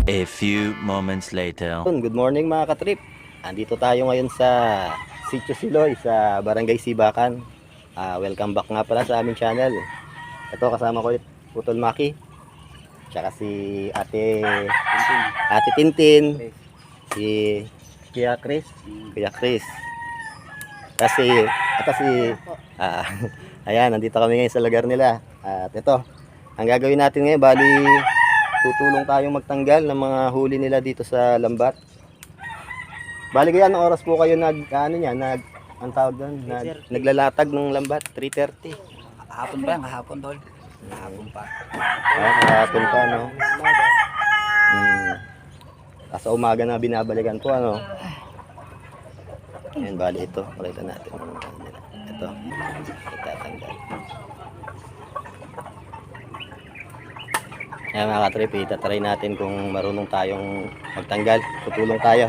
A few moments later. Good morning mga katrip. Andito tayo ngayon sa Sitio Siloy sa Barangay Sibakan. Welcome back nga pala sa aming channel. Ito kasama ko ulit Putol Maki. Tsaka si Ate Tintin. Si Kuya Chris. Kasi ayan, nandito kami ngayon sa lugar nila. At ito, ang gagawin natin ngayon, bali tutulong tayong magtanggal ng mga huli nila dito sa lambat. Bali kaya anong oras po kayo ang tawag doon, naglalatag ng lambat? 3:30. Hapon ba yan? Kahapon tol. Kahapon pa. Kahapon pa, no? Sa umaga na binabalikan po, ano? Ayan, bali ito. Pakita natin. Ito. Itatanggal. Ayan mga katrip, itatry natin kung marunong tayong magtanggal. Tutulong tayo.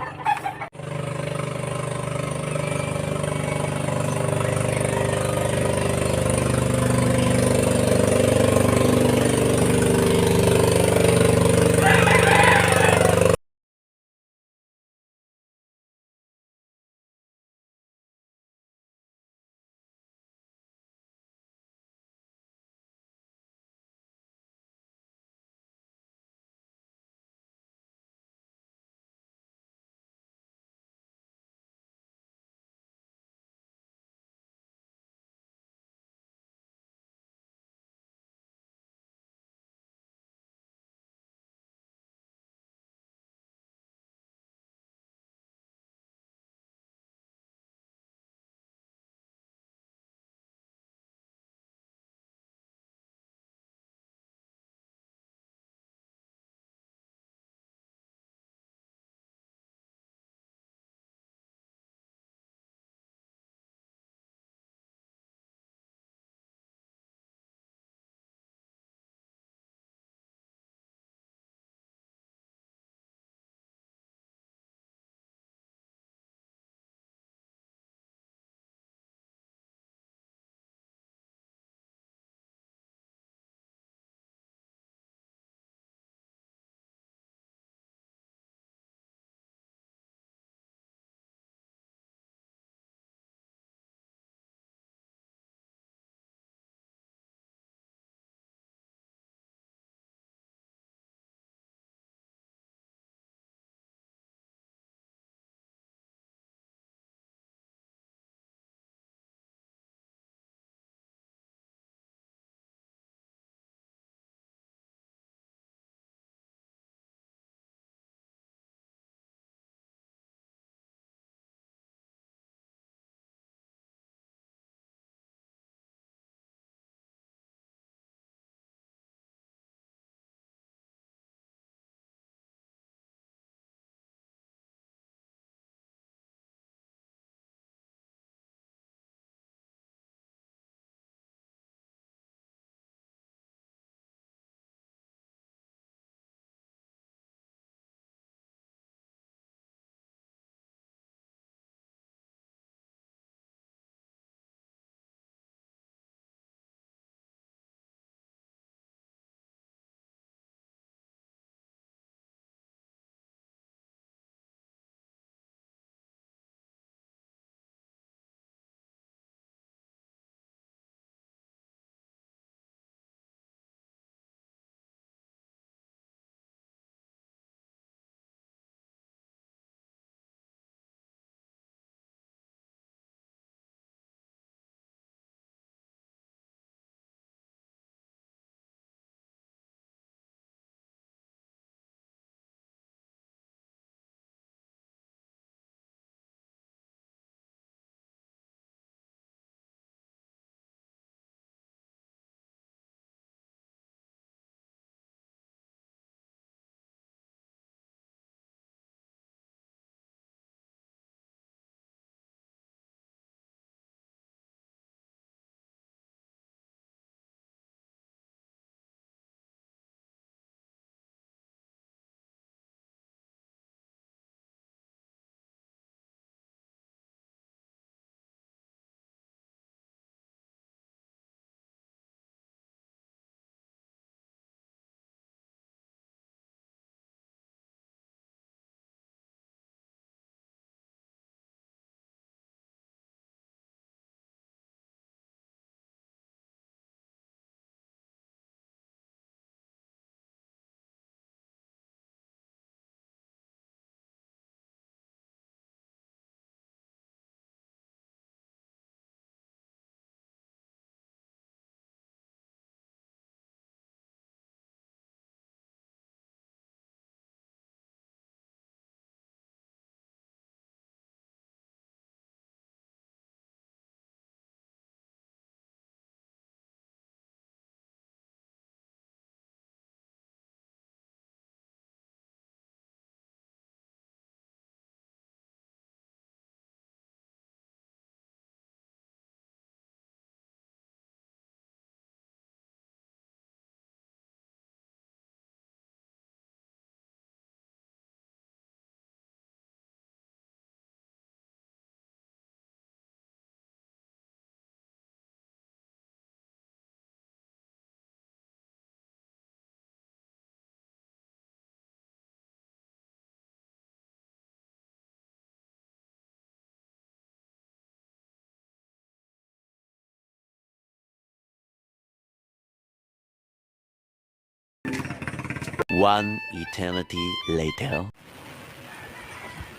One eternity later.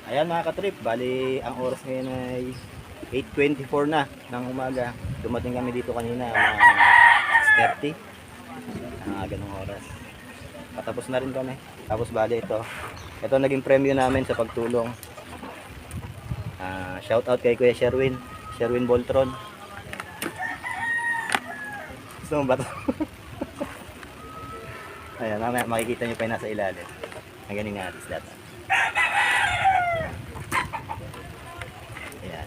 Ayan mga katrip, bali ang oras ngayon ay 8:24 na ng umaga. Dumating kami dito kanina mga 6:30. Ganong oras. Patapos na rin kami. Tapos bali ito. Ito naging premyo namin sa pagtulong. Shout out kay Kuya Sherwin Boltron. Gusto mo ba ito? Ayan, mamaya makikita nyo pa yung nasa ilalim. Ang galing nga atis data. Ayan.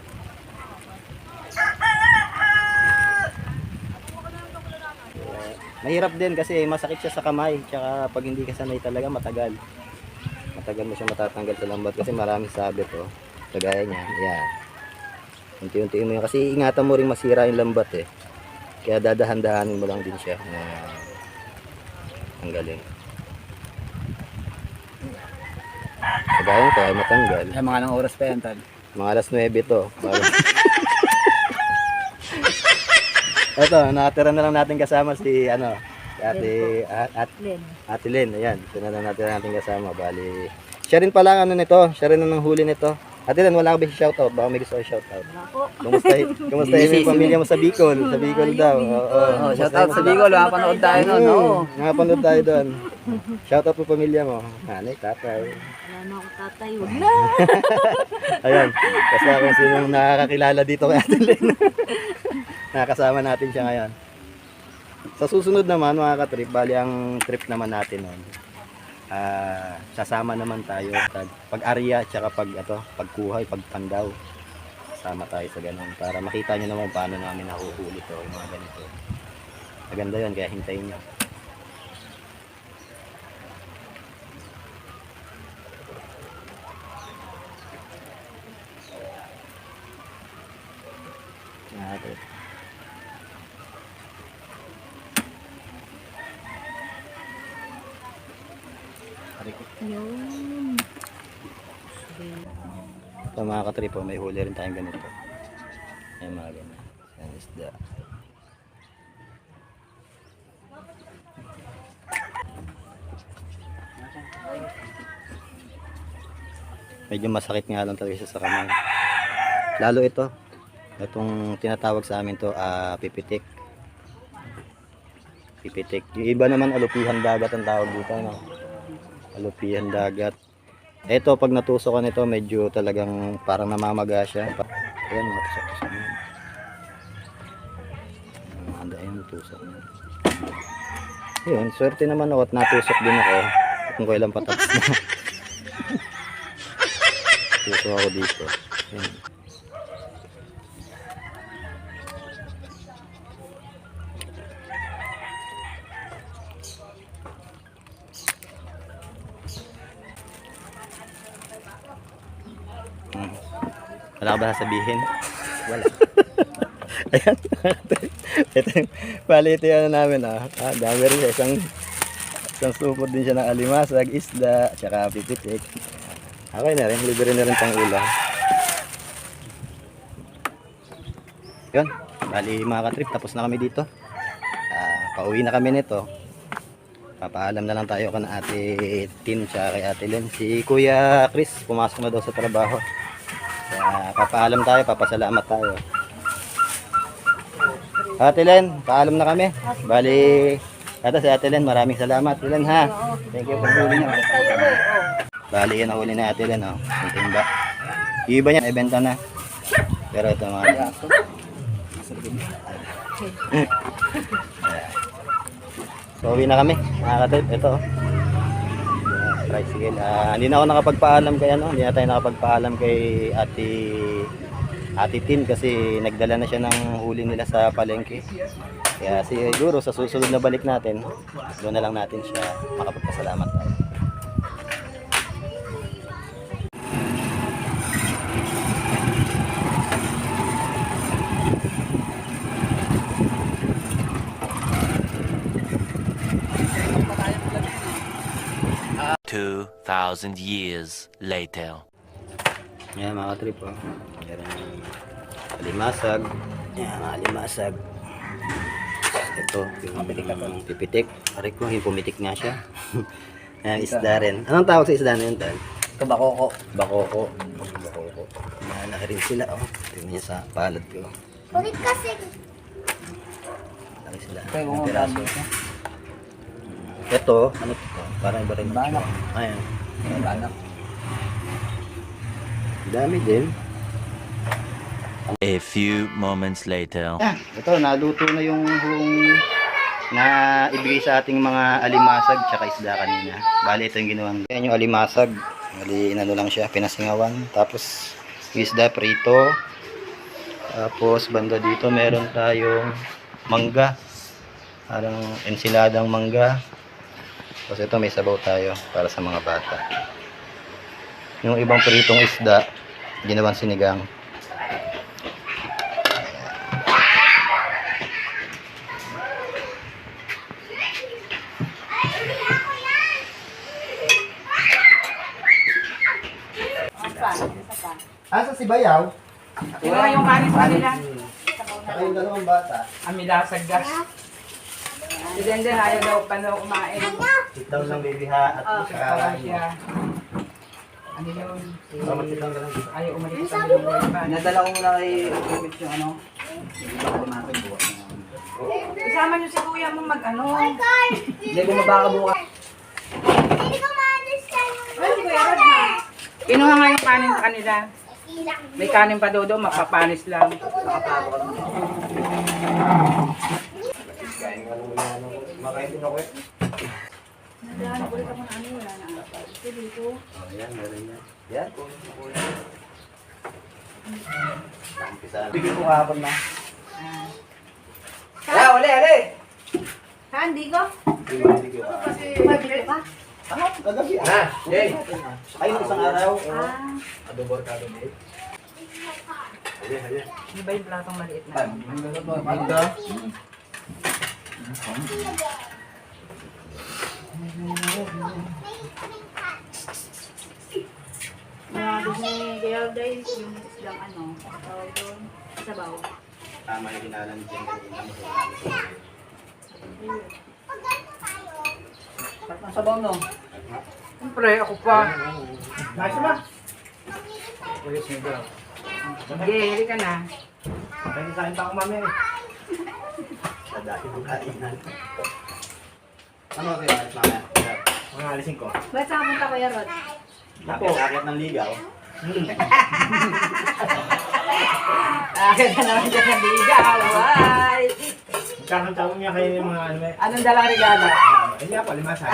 Mahirap din kasi masakit siya sa kamay. Tsaka pag hindi ka sanay talaga matagal. Matagal mo siya matatanggal sa lambat kasi maraming sabit oh. Kagaya niya. Ayan. Unti-unti mo yun. Kasi ingatan mo rin masira yung lambat eh. Kaya dadahan-dahanin mo lang din siya. Ang galing. Kagaya nito ay matanggal. Ay, mga anong oras pa yan, Tol? Mga alas 9 to. Ito, nakatira na lang natin kasama si Ate Len. Ayan, ito na lang natin kasama. Bali, siya rin pala ang siya rin ang huli nito. Ate Len, wala ka ba si shoutout? Baka may gusto ko shoutout. Kumusta yung pamilya mo sa Bicol? Sa Bicol daw. Oo, Shoutout sa Bicol, makapanood tayo nun. Oo. Nakapanood tayo doon. Shoutout po pamilya mo. Nanay, tatay. Wala na akong tatay, wag na. Ayan, kasi kung sinong nakakakilala dito kay Ate Len. Nakakasama natin siya ngayon. Sa susunod naman mga katrip, bali ang trip naman natin nun. Sasama naman tayo pag-area tsaka pagkuhay, pagpandaw. Sama tayo sa ganun para makita nyo naman paano namin nahuhuli to yung mga ganito. Maganda yun, kaya hintayin nyo. Yun. Ito mga katripo, may huli rin tayong ganito. Ayan mga ganyan. Ayan isda. Medyo masakit nga lang talaga siya sa kamay. Lalo ito. Itong tinatawag sa amin to, pipitik. Pipitik. Yung iba naman alupihan dagat ang tawag dito, no? Alupihan dagat. Ito pag natusokan nito medyo talagang parang namamaga siya. Ayan, matusok-tusok na. Handa yan, natusok na. Yun, swerte naman ako at natusok din ako. Kung kailan patapos na. Tusok ako dito. Ayan. Wala ka ba sasabihin? Wala. Ayan. Bali ito yung namin dami rin siya. Isang supot din siya ng alimasag, isda, tsaka pipitik. Okay na rin, libre na rin pang ulam. Yun. Bali mga katrip, tapos na kami dito. Pauwi na kami nito. Papaalam na lang tayo kan Ate Tin tsaka kay Ate Len. Si Kuya Chris, pumasok na daw sa trabaho. Papaalam tayo, papasalamat tayo. Ate Len, paalam na kami. Bali, ito si Ate Len, maraming salamat. Ate Len ha. Thank you for huli niyo. Bali, yan ang huli na Ate Len. Yung timba. Yung iba niya, ibenta na. Pero ito mga so, uwi na kami. Mga katrip, ito. Tricycle. Hindi na ako nakapagpaalam kay hindi na tayo nakapagpaalam kay Ate Tin kasi nagdala na siya ng huli nila sa palengke. Kaya siguro sa susunod na balik natin, doon na lang natin siya makapagpasalamat tayo. Two 2,000 years later. Yan mga trip Meron alimasag. Yan mga alimasag. Ito, yung pipitik. Aray ko, yung pumitik nga siya. Ayan, isda rin. Anong tawag sa isda na yun, Tal? Ito bakoko. Bakoko. Bakoko. Malaki rin sila, oh. Tingnan niya sa palad ko. Bakit kasi? Laki sila. Ito yung Ang mga piraso. dito. Ito, ano to? Parang iba rin. Banak. Ayan. Banak. Dami din. A few moments later. Ito, naluto na yung na ibigay sa ating mga alimasag tsaka isda kanina. Bali, ito yung ginawa. Yan yung alimasag. Bali, inano lang siya, pinasingawan. Tapos, isda prito. Tapos, banda dito, meron tayong mangga. Parang ensiladang mangga. Tapos ito, may sabaw tayo para sa mga bata. Yung ibang pritong isda, ginawang sinigang. Asa si Bayaw? Yung mga yung kanin sa kanila. Saka yung dalawang bata. Amila sa gas. Si Denden ayaw daw pa daw kumain. Sit down lang baby ha. At Kaya saka siya. Ano yun? sit down ka lang dito. Ayaw umalis sa buhay pa. Nadala ko muna kay David yung ano. Kalimatag bukas. Isama niyo si kuya mo mag ano. Hindi bumaba ka bukas. Hindi ko maalis kayo. Ay, si kuya Rod na. Kinuha nga yung kanin sa kanila. May kanin pa daw daw, mapapanis lang. Nakatago ka naman. Kain ka muna. Makain din ako eh. Nagdaan ulit ako na ano, wala na ata. Ito dito. Ayan, meron yan. Yan. Umpisa. Bigyan ko kahapon na. Yeah, uli. Ha, hindi ko? Bigyan ko kahapon. Bumibili ka? Ah, kagabi ah. Jay. Ay, isang araw. Ah, Adobor ka doon eh. Ayan. Di ba yung platong maliit na? Magda. gusto ni Kuya Day, yung islang ano, tawag doon, sabaw. Tama yung ginalan dyan kanina. Ba't nasa sabaw no? Siyempre, ako pa. Nice ba? Sige, hili ka na. Kaya sa akin pa ako mamaya eh. Sa dahil ng kainan. Ano kayo? Alis mamaya. Mga alisin ko. Ba't saan punta Kuya Rod? Akit ng ligaw. Agad na naman dyan ng ligaw. Ay! Kakantawag niya kayo yung mga ano eh. Anong dalang regalo? Hindi ako, limasan.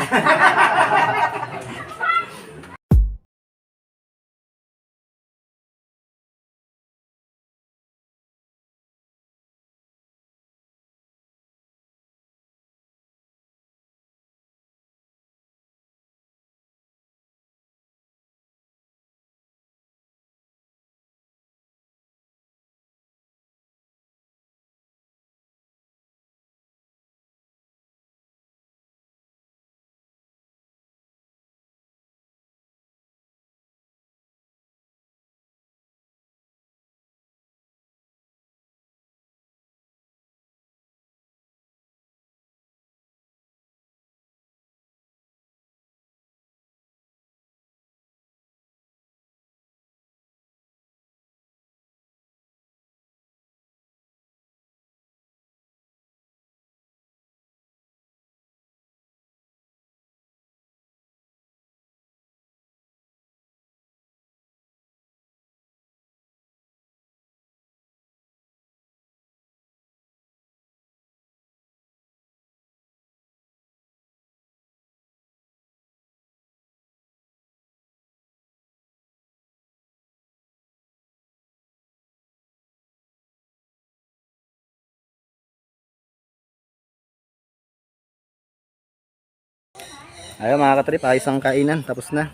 Ayun mga katrip, ayos ang kainan, tapos na.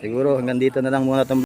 Siguro hanggang dito na lang muna itong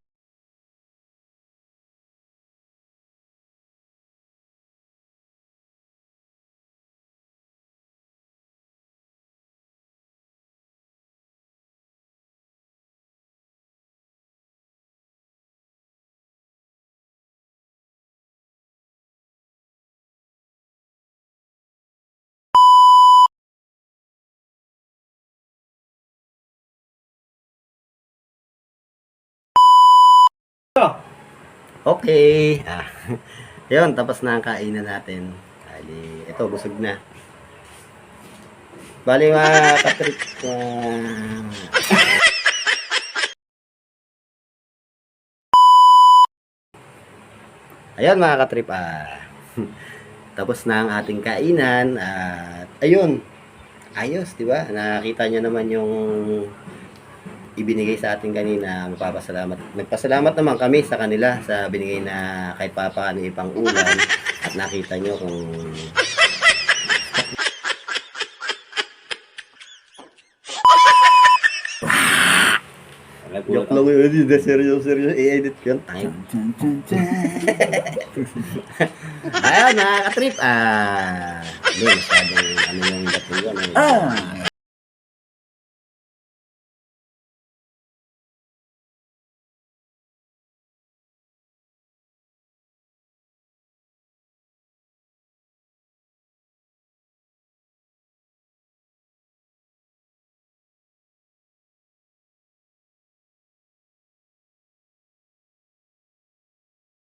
Okay. Yun, tapos na ang kainan natin. Bali, ito, busog na. Bali, mga katrip. Ayun, mga katrip. Tapos na ang ating kainan. At, ayun. Ayos, di ba? Nakita nyo naman yung ibinigay sa atin kanina. Nagpasalamat naman kami sa kanila sa binigay na kahit papaano ipang ulam. At nakita nyo kung joke lang yun, hindi seryoso, i-edit ko yung time. Ayun, mga katrip, hindi masyadong ano yung dating yun.